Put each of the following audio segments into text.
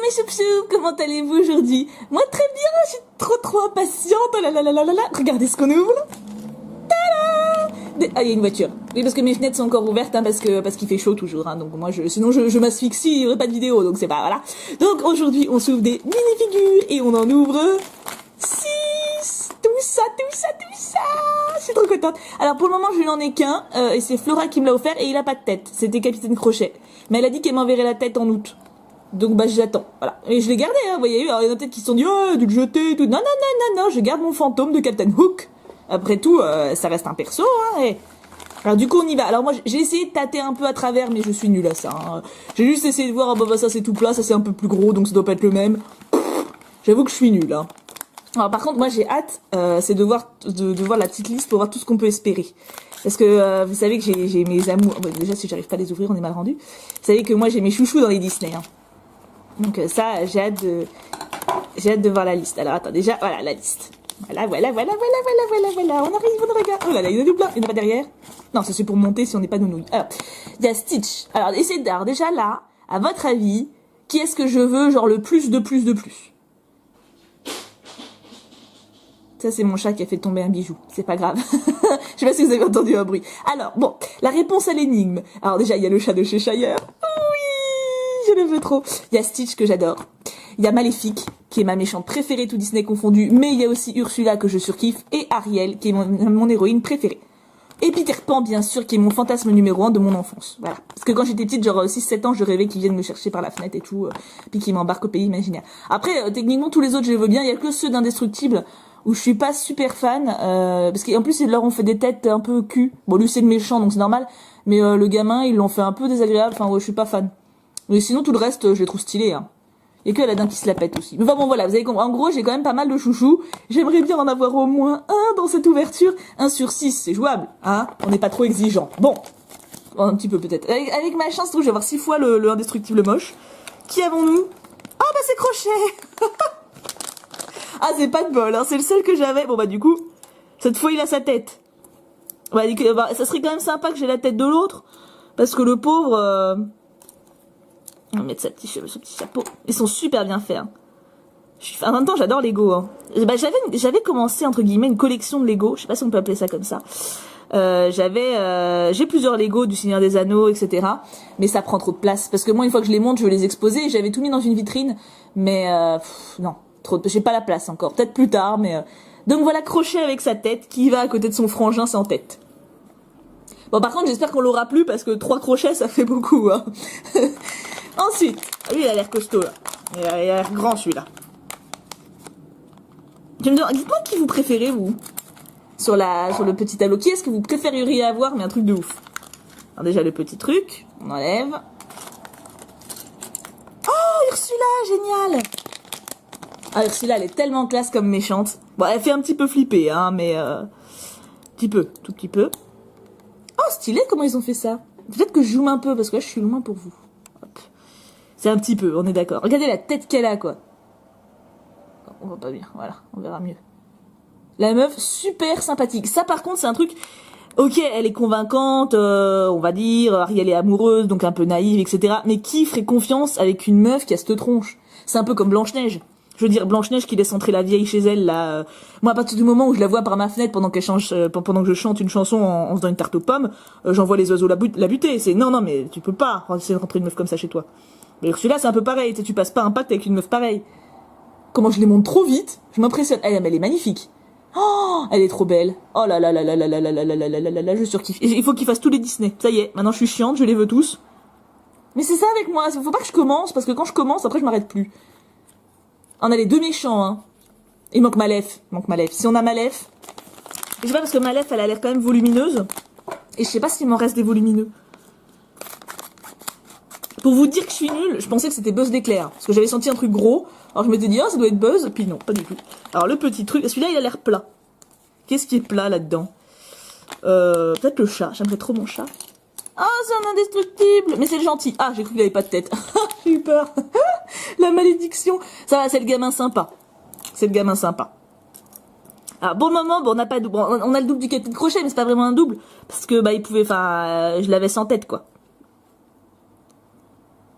mes choup-choup, comment allez-vous aujourd'hui? Moi très bien, je suis trop impatiente, oh là là là là là là. Regardez ce qu'on ouvre là. Ah, il y a une voiture. Oui, parce que mes fenêtres sont encore ouvertes, hein, parce qu'il fait chaud toujours, hein, donc moi sinon je m'asphyxie, il n'y aurait pas de vidéo, donc c'est pas, voilà. Donc aujourd'hui, on s'ouvre des mini-figures, et on en ouvre 6, tout ça, je suis trop contente. Alors pour le moment, je n'en ai qu'un, et c'est Flora qui me l'a offert, et il a pas de tête, c'était Capitaine Crochet. Mais elle a dit qu'elle m'enverrait la tête en août. Donc bah j'attends, voilà. Et je l'ai gardé, hein, vous voyez, alors il y en a peut-être qui se sont dit, oh, de le jeter, tout. Non, je garde mon fantôme de Captain Hook. Après tout, ça reste un perso, hein, et... Alors du coup on y va. Alors moi j'ai essayé de tâter un peu à travers, mais je suis nulle à ça, hein. J'ai juste essayé de voir, ah bah ça c'est tout plat, ça c'est un peu plus gros, donc ça doit pas être le même. J'avoue que je suis nulle, hein. Alors par contre moi j'ai hâte, c'est de voir la petite liste pour voir tout ce qu'on peut espérer. Parce que vous savez que j'ai mes amours, bon, déjà si j'arrive pas à les ouvrir on est mal rendu. Vous savez que moi j'ai mes chouchous dans les Disney, hein. Donc ça j'ai hâte de voir la liste. Alors attends, déjà voilà la liste. Voilà. On arrive, on regarde. Oh là là, il y en a plein. Il n'y en a pas derrière. Non, ça c'est pour monter si on n'est pas nounouille. Alors, il y a Stitch. Alors, déjà là, à votre avis, qui est-ce que je veux, genre le plus de plus? Ça, c'est mon chat qui a fait tomber un bijou. C'est pas grave. Je sais pas si vous avez entendu un bruit. Alors, bon, la réponse à l'énigme. Alors déjà, il y a le chat de Cheshire. Oui, je le veux trop. Il y a Stitch que j'adore. Il y a Maléfique, qui est ma méchante préférée, tout Disney confondu, mais il y a aussi Ursula que je surkiffe, et Ariel, qui est mon héroïne préférée. Et Peter Pan, bien sûr, qui est mon fantasme numéro 1 de mon enfance. Voilà. Parce que quand j'étais petite, genre 6-7 ans, je rêvais qu'ils viennent me chercher par la fenêtre et tout, puis qu'ils m'embarquent au pays imaginaire. Après, techniquement, tous les autres, je les veux bien, il y a que ceux d'Indestructible, où je suis pas super fan, parce qu'en plus, ils leur ont fait des têtes un peu cul. Bon, lui, c'est le méchant, donc c'est normal, mais le gamin, ils l'ont fait un peu désagréable, enfin, ouais, je suis pas fan. Mais sinon, tout le reste, je les trouve stylés, hein. Et que Aladdin qui se la pète aussi. Mais enfin bon voilà, vous avez compris. En gros, j'ai quand même pas mal de chouchous. J'aimerais bien en avoir au moins un dans cette ouverture. 1 sur 6, c'est jouable, hein. On n'est pas trop exigeant. Bon, un petit peu peut-être. Avec ma chance, je vais avoir 6 fois le indestructible moche. Qui avons-nous? Ah bah c'est Crochet. Ah c'est pas de bol, hein. C'est le seul que j'avais. Bon bah du coup, cette fois il a sa tête. Bah, ça serait quand même sympa que j'ai la tête de l'autre. Parce que le pauvre... On va mettre son petit chapeau. Ils sont super bien faits, hein. En même temps, j'adore Lego, hein. Bah, j'avais commencé, entre guillemets, une collection de Lego. Je sais pas si on peut appeler ça comme ça. J'ai plusieurs Lego du Seigneur des Anneaux, etc. Mais ça prend trop de place. Parce que moi, une fois que je les monte, je veux les exposer. J'avais tout mis dans une vitrine. Mais, non. J'ai pas la place encore. Peut-être plus tard, mais, donc voilà, Crochet avec sa tête, qui va à côté de son frangin sans tête. Bon, par contre, j'espère qu'on l'aura plus, parce que 3 crochets, ça fait beaucoup, hein. Ensuite, lui il a l'air costaud là. Il a l'air grand celui-là. Je me demande, dites-moi qui vous préférez vous sur le petit tableau. Qui est-ce que vous préféreriez avoir, mais un truc de ouf? Alors déjà le petit truc, on enlève. Oh Ursula, génial. Ah Ursula elle est tellement classe comme méchante. Bon elle fait un petit peu flipper hein, mais tout petit peu. Oh stylé comment ils ont fait ça. Peut-être que je zoome un peu parce que là je suis loin pour vous. C'est un petit peu, on est d'accord. Regardez la tête qu'elle a, quoi. On voit pas bien, voilà, on verra mieux. La meuf, super sympathique. Ça, par contre, c'est un truc... Ok, elle est convaincante, on va dire, Ariel est amoureuse, donc un peu naïve, etc. Mais qui ferait confiance avec une meuf qui a cette tronche? C'est un peu comme Blanche-Neige. Je veux dire, Blanche-Neige qui laisse entrer la vieille chez elle, là... Moi, à partir du moment où je la vois par ma fenêtre pendant que je chante une chanson en faisant une tarte aux pommes, j'envoie les oiseaux la buter. C'est, non, mais tu peux pas essayer de rentrer une meuf comme ça chez toi. Mais celui-là, c'est un peu pareil. Tu passes pas un pacte avec une meuf pareille. Comment je les monte trop vite, je m'impressionne. Elle est magnifique. Oh, elle est trop belle. Oh là là là là là là là là là là là là là, je surkiffe. Il faut qu'ils fassent tous les Disney. Ça y est, maintenant je suis chiante, je les veux tous. Mais c'est ça avec moi, faut pas que je commence, parce que quand je commence, après je m'arrête plus. On a les 2 méchants, hein. Il manque Malef. Si on a Malef... Je sais pas, parce que Malef, elle a l'air quand même volumineuse. Et je sais pas s'il m'en reste des volumineux. Pour vous dire que je suis nulle, je pensais que c'était Buzz d'éclair. Parce que j'avais senti un truc gros. Alors je m'étais dit, ah, ça doit être Buzz. Puis non, pas du tout. Alors le petit truc, celui-là, il a l'air plat. Qu'est-ce qui est plat là-dedans? Peut-être le chat. J'aimerais trop mon chat. Ah, c'est un indestructible. Mais c'est le gentil. Ah, j'ai cru qu'il avait pas de tête. J'ai eu peur. La malédiction. Ça va, c'est le gamin sympa. Alors, pour le moment, bon, on n'a pas de, bon, on a le double du Capitaine Crochet, mais c'est pas vraiment un double. Parce que, bah, il pouvait, je l'avais sans tête, quoi.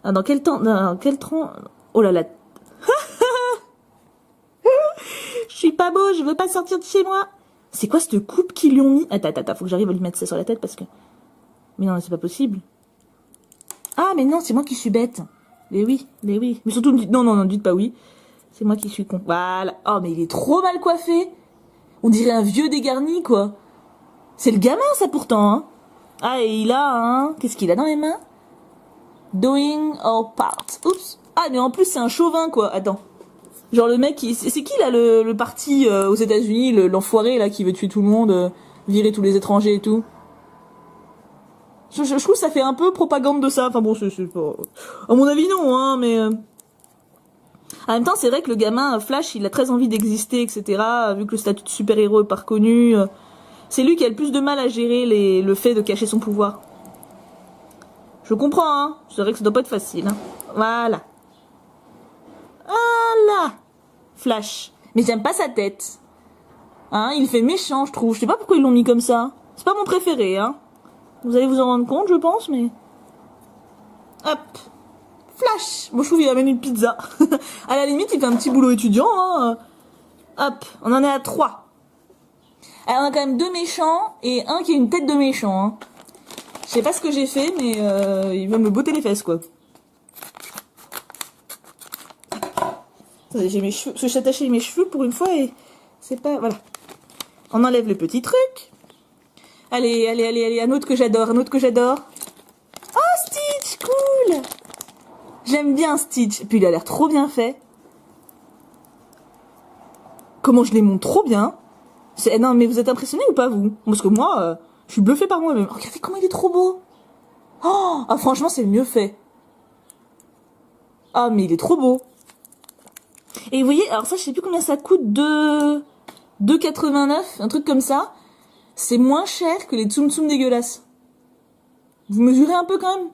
Ah, dans quel temps, Oh là là. Je suis pas beau, je veux pas sortir de chez moi. C'est quoi cette coupe qu'ils lui ont mis? Attends, faut que j'arrive à lui mettre ça sur la tête parce que... Mais non, c'est pas possible. Ah, mais non, c'est moi qui suis bête. Mais oui. Mais surtout, non, dites pas oui. C'est moi qui suis con. Voilà. Oh, mais il est trop mal coiffé. On dirait un vieux dégarni, quoi. C'est le gamin, ça, pourtant, hein. Ah, et il a, hein... Qu'est-ce qu'il a dans les mains? Doing our part. Oups. Ah, mais en plus, c'est un chauvin, quoi. Attends. Genre le mec, c'est qui là le parti aux États-Unis, l'enfoiré là qui veut tuer tout le monde, virer tous les étrangers et tout. Je trouve que ça fait un peu propagande de ça. Enfin bon, c'est pas... À mon avis non, hein, mais... En même temps, c'est vrai que le gamin Flash, il a très envie d'exister, etc. Vu que le statut de super-héros est pas reconnu. C'est lui qui a le plus de mal à gérer le fait de cacher son pouvoir. Je comprends, hein. C'est vrai que ça doit pas être facile, hein. Voilà. Voilà. Flash. Mais j'aime pas sa tête. Hein, il fait méchant, je trouve. Je sais pas pourquoi ils l'ont mis comme ça. C'est pas mon préféré, hein. Vous allez vous en rendre compte, je pense, mais... Hop. Flash. Moi, je trouve qu'il amène une pizza. À la limite, il fait un petit boulot étudiant, hein. Hop. On en est à 3. Alors, on a quand même 2 méchants et un qui a une tête de méchant, hein. Je sais pas ce que j'ai fait, mais il va me botter les fesses, quoi. J'ai mes cheveux, parce que j'ai attaché mes cheveux pour une fois et c'est pas... Voilà. On enlève le petit truc. Allez, un autre que j'adore, Oh, Stitch, cool. J'aime bien Stitch. Et puis il a l'air trop bien fait. Comment je les monte trop bien. Non, mais vous êtes impressionnés ou pas, vous? Parce que moi, je suis bluffée par moi-même. Oh, regardez comment il est trop beau. Oh, ah, franchement, c'est mieux fait. Ah, mais il est trop beau. Et vous voyez, alors ça, je sais plus combien ça coûte, 2,89, un truc comme ça. C'est moins cher que les Tsum Tsum dégueulasses. Vous mesurez un peu quand même.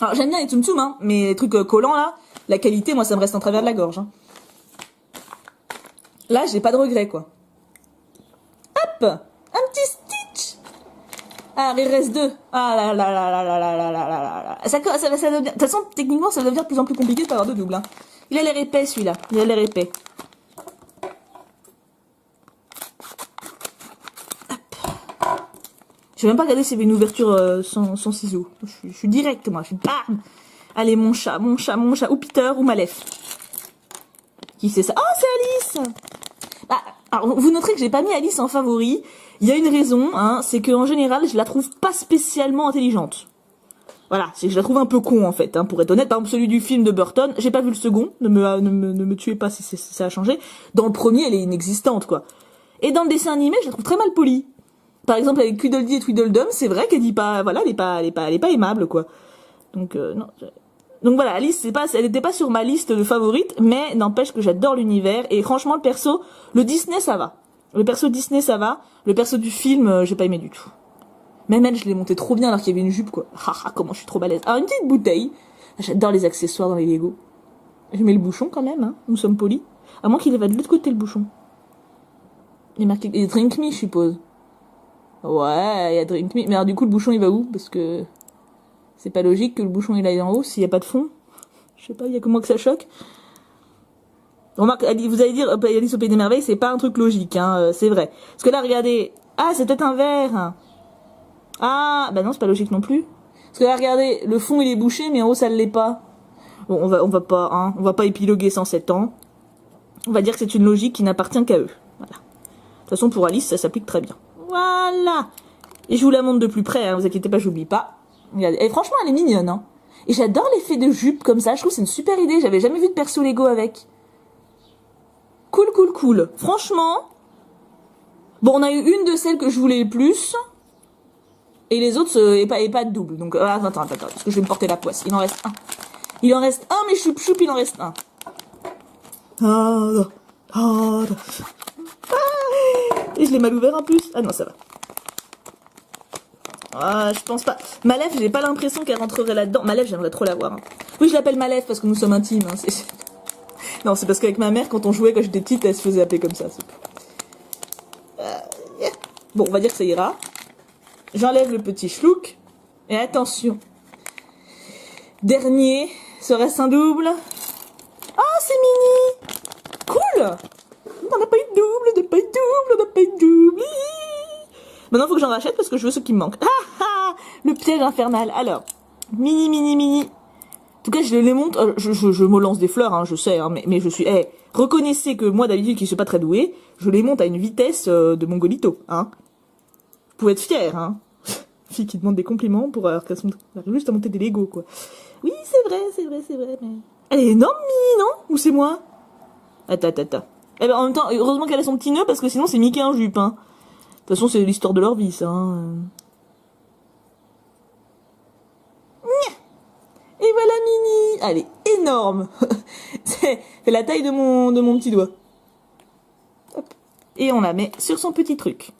Alors, j'aime bien les Tsum Tsum, hein, mais les trucs collants, là, la qualité, moi, ça me reste en travers de la gorge. Hein. Là, j'ai pas de regret, quoi. Hop, un petit Stitch. Ah, il reste 2. Ah là là là là là là là là là là. Ça devient... De toute façon, techniquement, ça devient de plus en plus compliqué de pas avoir de double, hein. Il a l'air épais, celui-là. Il a l'air épais. Hop. Je vais même pas regarder s'il y avait une ouverture sans ciseaux. Je suis direct, moi. Je suis bam. Allez, mon chat. Ou Peter, ou Malef. Qui c'est ça? Oh, c'est Alice. Ah, alors, vous noterez que j'ai pas mis Alice en favori. Il y a une raison, hein. C'est qu'en général, je la trouve pas spécialement intelligente. Voilà, c'est que je la trouve un peu con en fait, hein, pour être honnête. Par exemple, celui du film de Burton, j'ai pas vu le second, ne me tuez pas si ça a changé. Dans le premier, elle est inexistante, quoi. Et dans le dessin animé, je la trouve très mal polie. Par exemple, avec Tweedledee et Tweedledum, c'est vrai qu'elle dit pas, voilà, elle est pas aimable, quoi. Donc, non. Donc voilà, Alice, elle était pas sur ma liste de favorites, mais n'empêche que j'adore l'univers, et franchement, le Disney, ça va. Le perso Disney, ça va. Le perso du film, j'ai pas aimé du tout. Même elle, je l'ai monté trop bien alors qu'il y avait une jupe, quoi. Haha, comment je suis trop balèze. Alors, une petite bouteille. J'adore les accessoires dans les Lego. Je mets le bouchon quand même, hein. Nous sommes polis. À moins qu'il va de l'autre côté, le bouchon. Il est marqué... Et Drink Me, je suppose. Ouais, il y a Drink Me. Mais alors, du coup, le bouchon, il va où? Parce que... C'est pas logique que le bouchon, il aille en haut s'il y a pas de fond. Je sais pas, il y a que moi que ça choque. Remarque, vous allez dire, Alice au Pays des Merveilles, c'est pas un truc logique, hein. C'est vrai. Parce que là, regardez. Ah, c'est peut-être un verre. Ah, bah non, c'est pas logique non plus. Parce que là, regardez, le fond il est bouché, mais en haut ça ne l'est pas. Bon, on va pas épiloguer 107 ans. On va dire que c'est une logique qui n'appartient qu'à eux. Voilà. De toute façon, pour Alice, ça s'applique très bien. Voilà. Et je vous la montre de plus près, hein, vous inquiétez pas, j'oublie pas. Regardez. Et franchement, elle est mignonne, hein. Et j'adore l'effet de jupe comme ça, je trouve que c'est une super idée, j'avais jamais vu de perso Lego avec. Cool. Franchement, bon, on a eu une de celles que je voulais le plus. Et les autres, et pas de double. Donc, attends, parce que je vais me porter la poisse. Il en reste un. Mais choup, il en reste un. Et je l'ai mal ouvert en plus. Ah non, ça va. Ah, je pense pas. Malef, j'ai pas l'impression qu'elle rentrerait là-dedans. Malef, j'aimerais trop la voir. Hein. Oui, je l'appelle Malef parce que nous sommes intimes. Hein. Non, c'est parce qu'avec ma mère, quand on jouait, quand j'étais petite, elle se faisait appeler comme ça. Bon, on va dire que ça ira. J'enlève le petit schlouk. Et attention. Dernier, serait-ce un double? double. On n'a pas eu de double, on n'a pas eu de double, on n'a pas eu de double. Maintenant, il faut que j'en rachète parce que je veux ce qui me manque. Ah ah, le piège infernal. Alors, mini. En tout cas, je les monte. Je me lance des fleurs, hein, je sais, hein, mais je suis. Reconnaissez que moi, d'habitude, qui suis pas très douée, je les monte à une vitesse de mongolito, hein. Vous pouvez être fiers, hein. Fille qui demande des compliments pour qu'elles sont juste à monter des Lego, quoi. Oui, c'est vrai, mais. Elle est énorme, Mini, non? Ou c'est moi? Attends. Eh ben, en même temps, heureusement qu'elle a son petit nœud, parce que sinon, c'est Mickey en jupe, hein. De toute façon, c'est l'histoire de leur vie, ça, hein. Et voilà Mini. Elle est énorme. C'est la taille de mon petit doigt. Hop. Et on la met sur son petit truc.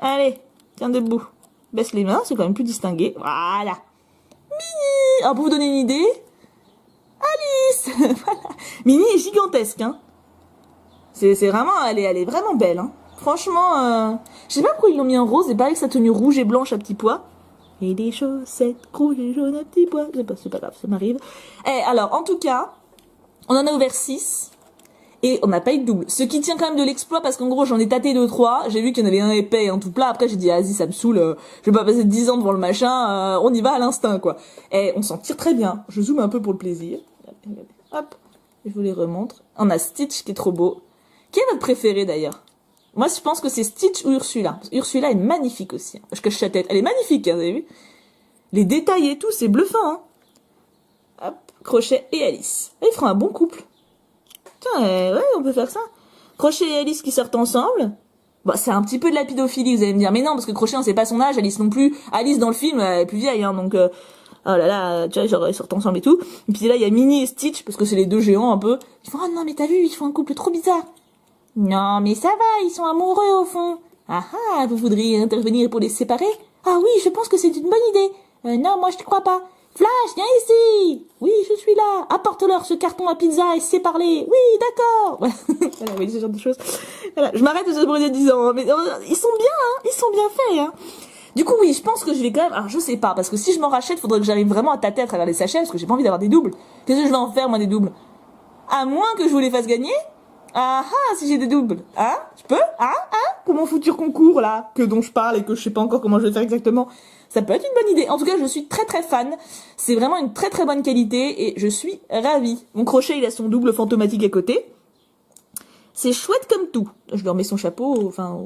Allez, tiens debout. Baisse les mains, c'est quand même plus distingué. Voilà. Mini. Alors pour vous donner une idée, Alice. Voilà. Mini est gigantesque, hein. C'est vraiment, elle est vraiment belle, hein. Franchement, je sais pas pourquoi ils l'ont mis en rose. Et pareil que sa tenue rouge et blanche à petits pois. Et des chaussettes rouges et jaunes à petits pois. C'est pas grave, ça m'arrive. Alors, en tout cas, on en a ouvert 6. Et on n'a pas eu de double. Ce qui tient quand même de l'exploit, parce qu'en gros, j'en ai tâté 2-3. J'ai vu qu'il y en avait un épais et un tout plat. Après, j'ai dit, vas-y, ça me saoule. Je vais pas passer 10 ans devant le machin. On y va à l'instinct, quoi. Et on s'en tire très bien. Je zoome un peu pour le plaisir. Hop. Je vous les remontre. On a Stitch qui est trop beau. Qui est votre préféré, d'ailleurs? Moi, je pense que c'est Stitch ou Ursula. Ursula est magnifique aussi. Hein. Je cache sa tête. Elle est magnifique, hein, vous avez vu? Les détails et tout, c'est bluffant, hein. Hop, Crochet et Alice. Ils feront un bon couple. Tiens, ouais, on peut faire ça. Crochet et Alice qui sortent ensemble. Bon, c'est un petit peu de la pédophilie, vous allez me dire. Mais non, parce que Crochet, on sait pas son âge. Alice non plus. Alice, dans le film, elle est plus vieille, hein. Donc, oh là là, tu vois, genre, ils sortent ensemble et tout. Et puis là, il y a Minnie et Stitch, parce que c'est les deux géants, un peu. Ils font, oh non, mais t'as vu, ils font un couple trop bizarre. Non, mais ça va, ils sont amoureux au fond. Ah ah, vous voudriez intervenir pour les séparer? Ah oui, je pense que c'est une bonne idée. Non, moi je ne crois pas. Flash, viens ici. Oui, je suis là. Apporte-leur ce carton à pizza et sais parler. Oui, d'accord. Voilà, oui, ce genre de choses. Voilà, je m'arrête de ce bruit de 10 ans, hein, mais ils sont bien, hein, ils sont bien faits, hein. Du coup, oui, je pense que je vais quand même... Alors, je sais pas, parce que si je m'en rachète, faudrait que j'arrive vraiment à tâter à travers les sachets, parce que j'ai pas envie d'avoir des doubles. Qu'est-ce que je vais en faire, moi, des doubles? À moins que je vous les fasse gagner. Ah ah, si j'ai des doubles, hein? Je peux? Hein? Pour mon futur concours, là, dont je parle et que je sais pas encore comment je vais faire exactement. Ça peut être une bonne idée. En tout cas, je suis très très fan. C'est vraiment une très très bonne qualité et je suis ravie. Mon crochet, il a son double fantomatique à côté. C'est chouette comme tout. Je lui remets son chapeau, enfin...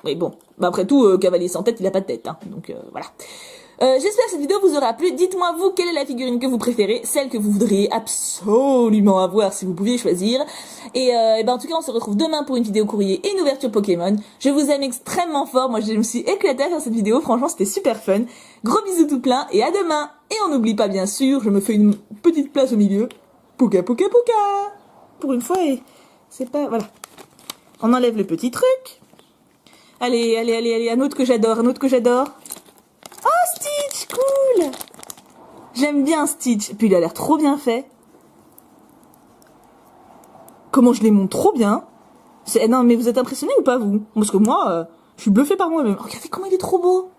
Mais bon, bah, après tout, cavalier sans tête, il a pas de tête, hein. Donc, voilà. J'espère que cette vidéo vous aura plu. Dites-moi vous quelle est la figurine que vous préférez, celle que vous voudriez absolument avoir si vous pouviez choisir. Et ben en tout cas on se retrouve demain pour une vidéo courrier et une ouverture Pokémon. Je vous aime extrêmement fort, moi je me suis éclatée à faire cette vidéo, franchement c'était super fun. Gros bisous tout plein et à demain. Et on n'oublie pas bien sûr, je me fais une petite place au milieu. Pouka pouka pouka. Pour une fois et c'est pas... Voilà. On enlève le petit truc. Allez, un autre que j'adore, Oh, Stitch, cool! J'aime bien Stitch. Et puis il a l'air trop bien fait. Comment je les monte trop bien. Non, mais vous êtes impressionnés ou pas, vous? Parce que moi, je suis bluffée par moi-même. Regardez comment il est trop beau.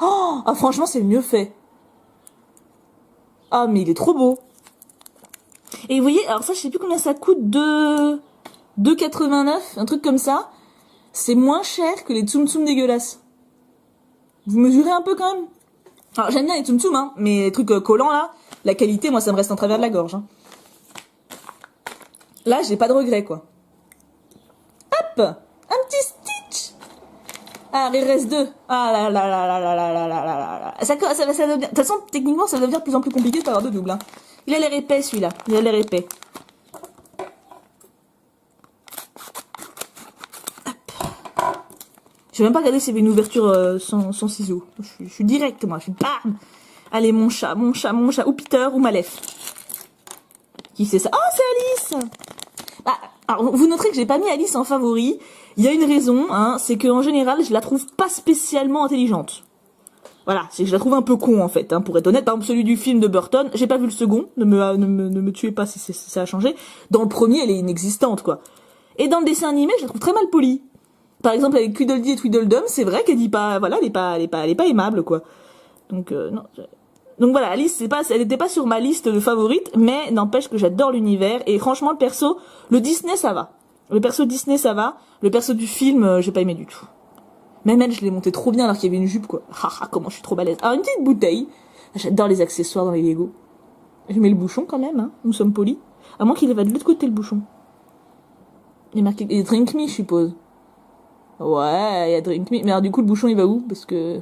Oh, ah, franchement, c'est mieux fait. Ah, mais il est trop beau. Et vous voyez, alors ça, je sais plus combien ça coûte. 2,89, un truc comme ça. C'est moins cher que les Tsum Tsum dégueulasses. Vous mesurez un peu quand même. Alors j'aime bien les Tsum Tsum, hein, mais les trucs collants là, la qualité, moi ça me reste en travers de la gorge. Hein. Là, j'ai pas de regret quoi. Hop, un petit Stitch. Ah, il reste 2. Ah là là là là là là là là là là. Ça devient... De toute façon, techniquement, ça devient de plus en plus compliqué d'avoir de double. Hein. Il a l'air épais celui-là. Il a l'air épais. Je vais même pas regarder s'il y avait une ouverture sans ciseaux. Je suis direct, moi. Je suis bam. Allez, mon chat. Ou Peter, ou Malef. Qui c'est ça? Oh, c'est Alice! Bah, alors, vous noterez que j'ai pas mis Alice en favori. Il y a une raison, hein. C'est qu'en général, je la trouve pas spécialement intelligente. Voilà. C'est que je la trouve un peu con, en fait, hein, pour être honnête. Par exemple, celui du film de Burton. J'ai pas vu le second. Ne me tuez pas si ça a changé. Dans le premier, elle est inexistante, quoi. Et dans le dessin animé, je la trouve très mal polie. Par exemple, avec Tweedledee et Tweedledum, c'est vrai qu'elle dit pas, voilà, elle est pas aimable, quoi. Donc, non. Donc voilà, Alice, elle n'était pas sur ma liste de favorites, mais n'empêche que j'adore l'univers, et franchement, le perso, le Disney, ça va. Le perso Disney, ça va. Le perso du film, j'ai pas aimé du tout. Même elle, je l'ai monté trop bien alors qu'il y avait une jupe, quoi. Haha, comment je suis trop balèze. Alors, une petite bouteille. J'adore les accessoires dans les Lego. Je mets le bouchon quand même, hein. Nous sommes polis. À moins qu'il va de l'autre côté, le bouchon. Il est marqué, et Drink Me, je suppose. Ouais, il y a Drink Me. Mais alors, du coup, le bouchon, il va où? Parce que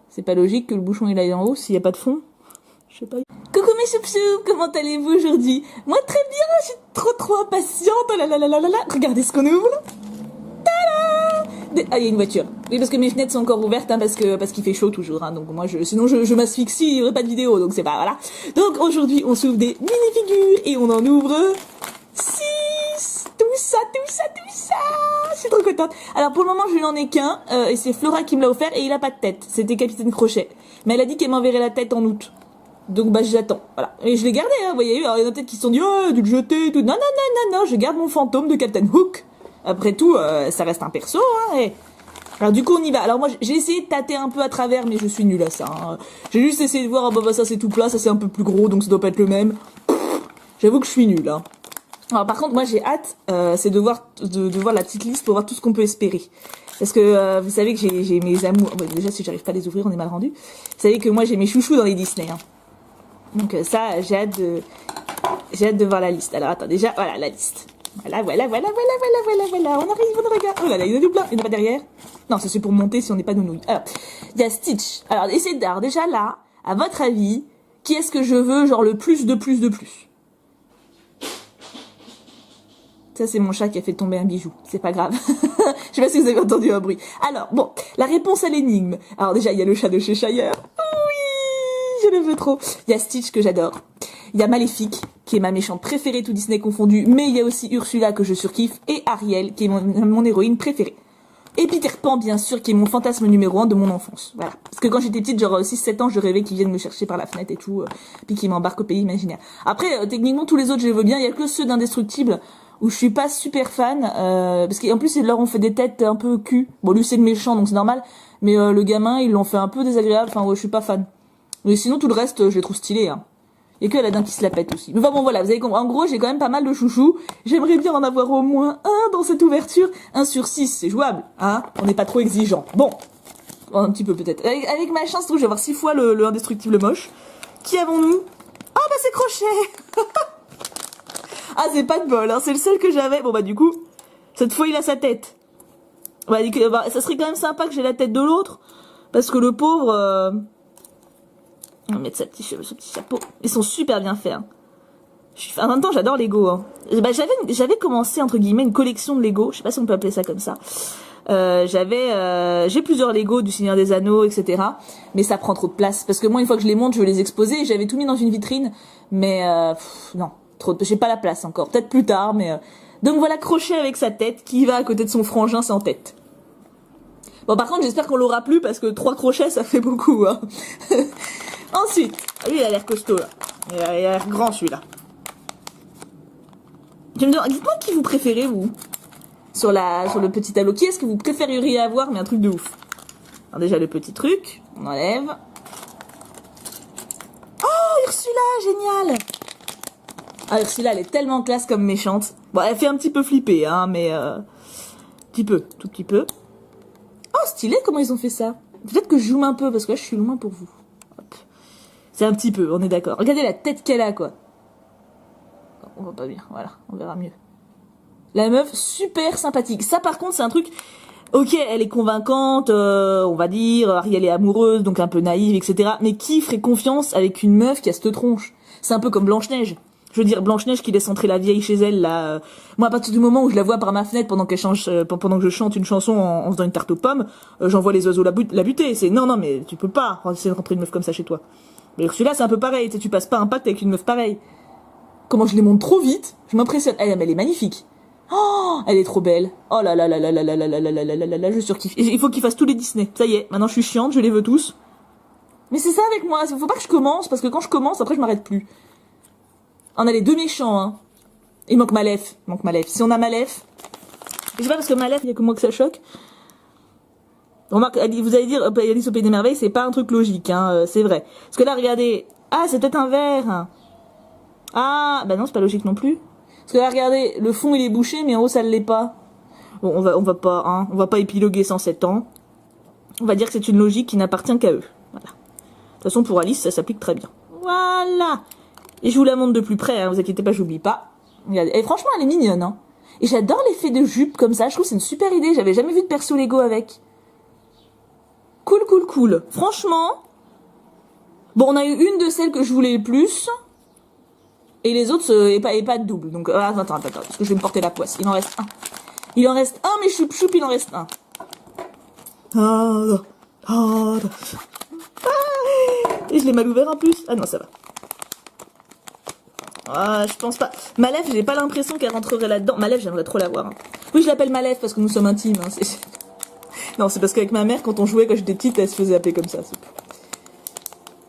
c'est pas logique que le bouchon, il aille en haut s'il y a pas de fond. Je sais pas. Coucou mes choup-choup, comment allez-vous aujourd'hui? Moi, très bien, je suis trop impatiente. Oh là là là là là là. Regardez ce qu'on ouvre là. Ah, il y a une voiture. Oui, parce que mes fenêtres sont encore ouvertes, hein, parce qu'il fait chaud toujours, hein, donc moi, sinon je m'asphyxie, il n'y aurait pas de vidéo, donc c'est pas, voilà. Donc aujourd'hui, on s'ouvre des mini-figures, et on en ouvre 6. Tout ça. Je suis trop contente. Alors pour le moment, je n'en ai qu'un, et c'est Flora qui me l'a offert, et il a pas de tête. C'était Capitaine Crochet. Mais elle a dit qu'elle m'enverrait la tête en août. Donc bah j'attends, voilà. Et je l'ai gardé, hein, vous voyez, alors il y en a peut-être qui se sont dit, oh, dû le jeter, tout. Non, je garde mon fantôme de Captain Hook. Après tout, ça reste un perso, hein, et... Alors du coup, on y va. Alors moi, j'ai essayé de tâter un peu à travers, mais je suis nulle à ça, hein. J'ai juste essayé de voir, ah bah ça c'est tout plat, ça c'est un peu plus gros, donc ça doit pas être le même. J'avoue que je suis nulle, hein. Alors par contre, moi j'ai hâte, c'est de voir la petite liste pour voir tout ce qu'on peut espérer. Parce que vous savez que j'ai mes amours... Bon, déjà, si j'arrive pas à les ouvrir, on est mal rendu. Vous savez que moi j'ai mes chouchous dans les Disney, hein. Donc ça, j'ai hâte de voir la liste. Alors attends, déjà, voilà la liste. Voilà. On arrive, on regarde. Oh là là, il y en a tout plein. Il n'y en a pas derrière. Non, ça c'est pour monter si on n'est pas nounouille. Alors, il y a Stitch. Alors, alors déjà là, à votre avis, qui est-ce que je veux, genre le plus de plus? Ça, c'est mon chat qui a fait tomber un bijou. C'est pas grave. Je sais pas si vous avez entendu un bruit. Alors, bon, la réponse à l'énigme. Alors déjà, il y a le chat de Cheshire. Oui, je le veux trop. Il y a Stitch que j'adore. Il y a Maléfique, qui est ma méchante préférée, tout Disney confondu, mais il y a aussi Ursula que je surkiffe, et Ariel, qui est mon héroïne préférée. Et Peter Pan, bien sûr, qui est mon fantasme numéro 1 de mon enfance. Voilà. Parce que quand j'étais petite, genre 6-7 ans, je rêvais qu'ils viennent me chercher par la fenêtre et tout, puis qu'ils m'embarquent au pays imaginaire. Après, techniquement, tous les autres, je les veux bien, il y a que ceux d'Indestructible, où je suis pas super fan, parce qu'en plus, ils leur ont fait des têtes un peu cul. Bon, lui, c'est le méchant, donc c'est normal, mais le gamin, ils l'ont fait un peu désagréable, enfin, ouais, je suis pas fan. Mais sinon, tout le reste, je les trouve stylés, hein. Il y a que Aladdin qui se la pète aussi. Mais enfin bon voilà, vous avez compris. En gros, j'ai quand même pas mal de chouchous. J'aimerais bien en avoir au moins un dans cette ouverture. 1 sur 6, c'est jouable, hein. On n'est pas trop exigeant. Bon, un petit peu peut-être. Avec ma chance, je vais avoir 6 fois le indestructible moche. Qui avons-nous? Ah bah c'est Crochet. Ah c'est pas de bol, hein. C'est le seul que j'avais. Bon bah du coup, cette fois il a sa tête. Bah, ça serait quand même sympa que j'ai la tête de l'autre. Parce que le pauvre... On va mettre son petit chapeau. Ils sont super bien faits, hein. En même temps, j'adore Lego, hein. Bah, j'avais commencé, entre guillemets, une collection de Lego. Je sais pas si on peut appeler ça comme ça. J'ai plusieurs Lego du Seigneur des Anneaux, etc. Mais ça prend trop de place. Parce que moi, une fois que je les monte, je veux les exposer. J'avais tout mis dans une vitrine. Mais, non. J'ai pas la place encore. Peut-être plus tard, mais, donc voilà, Crochet avec sa tête, qui va à côté de son frangin sans tête. Bon, par contre, j'espère qu'on l'aura plus, parce que 3 crochets, ça fait beaucoup, hein. Ensuite, lui il a l'air costaud là. Il a l'air grand celui-là. Dites-moi qui vous préférez vous sur le petit tableau. Qui est-ce que vous préféreriez avoir, mais un truc de ouf. Alors déjà le petit truc, on enlève. Oh Ursula, génial. Ah Ursula elle est tellement classe comme méchante. Bon elle fait un petit peu flipper hein, mais tout petit peu. Oh stylé comment ils ont fait ça. Peut-être que je zoome un peu parce que là je suis loin pour vous. C'est un petit peu, on est d'accord. Regardez la tête qu'elle a, quoi. On voit pas bien, voilà, on verra mieux. La meuf, super sympathique. Ça, par contre, c'est un truc... Ok, elle est convaincante, on va dire, Ariel est amoureuse, donc un peu naïve, etc. Mais qui ferait confiance avec une meuf qui a cette tronche? C'est un peu comme Blanche-Neige. Je veux dire, Blanche-Neige qui laisse entrer la vieille chez elle, là... Moi, à partir du moment où je la vois par ma fenêtre pendant que je chante une chanson en faisant une tarte aux pommes, j'envoie les oiseaux la buter. C'est, non, mais tu peux pas essayer de rentrer une meuf comme ça chez toi. Mais Ursula, c'est un peu pareil, tu passes pas un pacte avec une meuf pareille. Comment je les monte trop vite, je m'impressionne. Elle est magnifique. Oh, elle est trop belle. Oh là là là là là là là là là là là là là, je surkiffe. Il faut qu'ils fassent tous les Disney. Ça y est, maintenant je suis chiante, je les veux tous. Mais c'est ça avec moi, faut pas que je commence, parce que quand je commence, après je m'arrête plus. On a les 2 méchants, hein. Il manque Malef. Si on a Malef... Je sais pas parce que Malef, il y a que moi que ça choque. Remarque, vous allez dire, Alice au Pays des Merveilles, c'est pas un truc logique, hein, c'est vrai. Parce que là, regardez, ah, c'est peut-être un verre. Ah, bah non, c'est pas logique non plus. Parce que là, regardez, le fond il est bouché, mais en haut ça ne l'est pas. Bon, on va pas épiloguer 107 ans. On va dire que c'est une logique qui n'appartient qu'à eux. Voilà. De toute façon, pour Alice, ça s'applique très bien. Voilà. Et je vous la montre de plus près, hein, vous inquiétez pas, j'oublie pas. Regardez. Et franchement, elle est mignonne, hein. Et j'adore l'effet de jupe comme ça, je trouve que c'est une super idée, j'avais jamais vu de perso Lego avec. Cool, cool, cool. Franchement, bon, on a eu une de celles que je voulais le plus, et les autres, et pas de double. Donc, attends, parce que je vais me porter la poisse. Il en reste un. Il en reste un, mais choup, il en reste un. Et je l'ai mal ouvert en plus. Ah non, ça va. Ah, je pense pas. Malef, j'ai pas l'impression qu'elle rentrerait là-dedans. Malef, j'aimerais trop la voir. Hein. Oui, je l'appelle Malef parce que nous sommes intimes. Hein. Non, c'est parce qu'avec ma mère, quand on jouait, quand j'étais petite, elle se faisait appeler comme ça.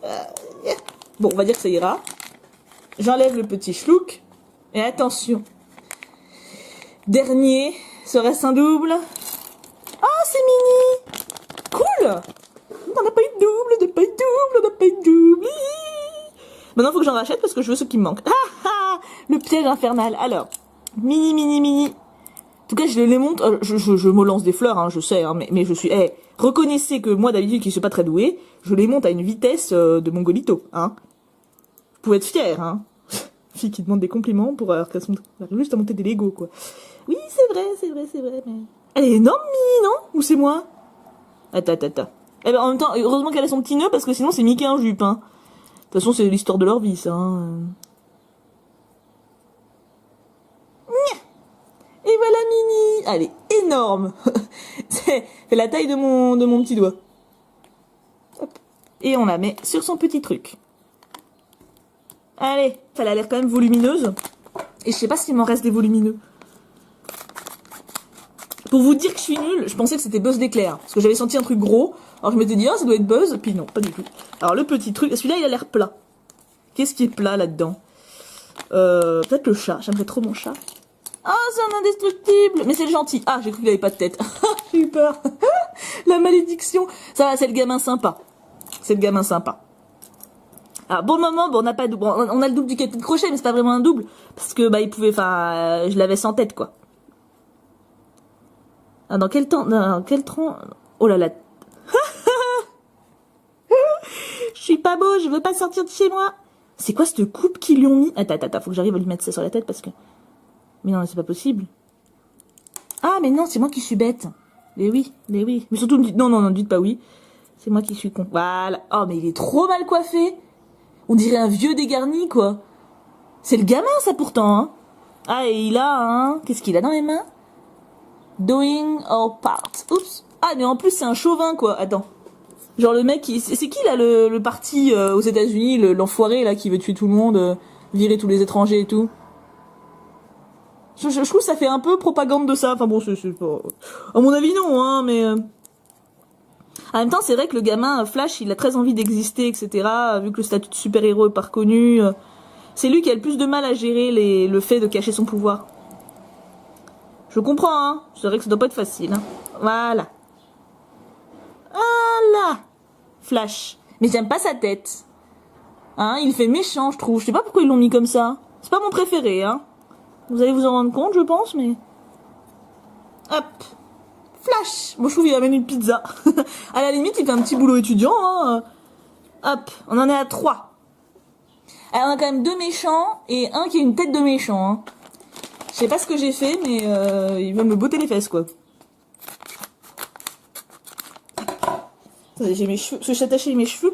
Yeah. Bon, on va dire que ça ira. J'enlève le petit schlouk. Et attention. Dernier. Serait-ce un double? Oh, c'est mini. Cool. On n'a pas eu de double, on n'a pas eu de double, on n'a pas eu de double. Maintenant, il faut que j'en rachète parce que je veux ce qui me manque. Le piège infernal. Alors, mini. En tout cas, je les monte. Je me lance des fleurs, hein, je sais, hein, mais je suis... reconnaissez que moi, d'habitude, qui suis pas très douée, je les monte à une vitesse de mongolito. Hein. Vous pouvez être fiers, hein. Fille qui demande des compliments pour avoir juste à monter des Lego, quoi. Oui, c'est vrai, mais... Elle est énorme, Mini, non? Ou c'est moi? Attends. Eh ben, en même temps, heureusement qu'elle a son petit nœud, parce que sinon, c'est Mickey en jupe, hein. De toute façon, c'est l'histoire de leur vie, ça, hein. Et voilà Mini. Elle est énorme. C'est la taille de mon petit doigt. Hop. Et on la met sur son petit truc. Allez, elle a l'air quand même volumineuse. Et je sais pas s'il m'en reste des volumineux. Pour vous dire que je suis nulle, je pensais que c'était Buzz d'éclair. Parce que j'avais senti un truc gros. Alors je m'étais dit, ah, ça doit être Buzz. Puis non, pas du tout. Alors le petit truc, celui-là il a l'air plat. Qu'est-ce qui est plat là-dedans? Peut-être le chat. J'aimerais trop mon chat. Ah, c'est un indestructible. Mais c'est le gentil. Ah, j'ai cru qu'il avait pas de tête. J'ai eu peur. La malédiction. Ça va, c'est le gamin sympa. C'est le gamin sympa. Alors, pour le moment, bon, on n'a pas double. Bon, on a le double du capitaine Crochet, mais c'est pas vraiment un double. Parce que, bah, il pouvait, enfin, je l'avais sans tête, quoi. Ah, dans quel temps, dans quel tronc? Oh là là. Je suis pas beau, je veux pas sortir de chez moi. C'est quoi cette coupe qu'ils lui ont mis? Attends, faut que j'arrive à lui mettre ça sur la tête parce que... Mais non, c'est pas possible. Ah, mais non, c'est moi qui suis bête. Mais oui. Mais surtout, non, dites pas oui. C'est moi qui suis con. Voilà. Oh, mais il est trop mal coiffé. On dirait un vieux dégarni, quoi. C'est le gamin, ça, pourtant, hein. Ah, et il a, hein... Qu'est-ce qu'il a dans les mains? Doing our part. Oups. Ah, mais en plus, c'est un chauvin, quoi. Attends. Genre, le mec, c'est qui, là, le parti aux États-Unis, l'enfoiré, là, qui veut tuer tout le monde, virer tous les étrangers et tout? Je trouve que ça fait un peu propagande de ça. Enfin bon, c'est pas... À mon avis, non, hein, mais... En même temps, c'est vrai que le gamin Flash, il a très envie d'exister, etc. Vu que le statut de super-héros est pas reconnu. C'est lui qui a le plus de mal à gérer le fait de cacher son pouvoir. Je comprends, hein. C'est vrai que ça doit pas être facile, hein. Voilà. Voilà. Flash. Mais j'aime pas sa tête. Hein, il fait méchant, je trouve. Je sais pas pourquoi ils l'ont mis comme ça. C'est pas mon préféré, hein. Vous allez vous en rendre compte, je pense, mais... Hop. Flash. Moi, je trouve qu'il amène une pizza. À la limite, il fait un petit boulot étudiant, hein. Hop. On en est à 3. Alors, on a quand même 2 méchants et un qui a une tête de méchant, hein. Je sais pas ce que j'ai fait, mais il va me botter les fesses, quoi. Attendez, j'ai mes cheveux... Parce que je suis attachée mes cheveux.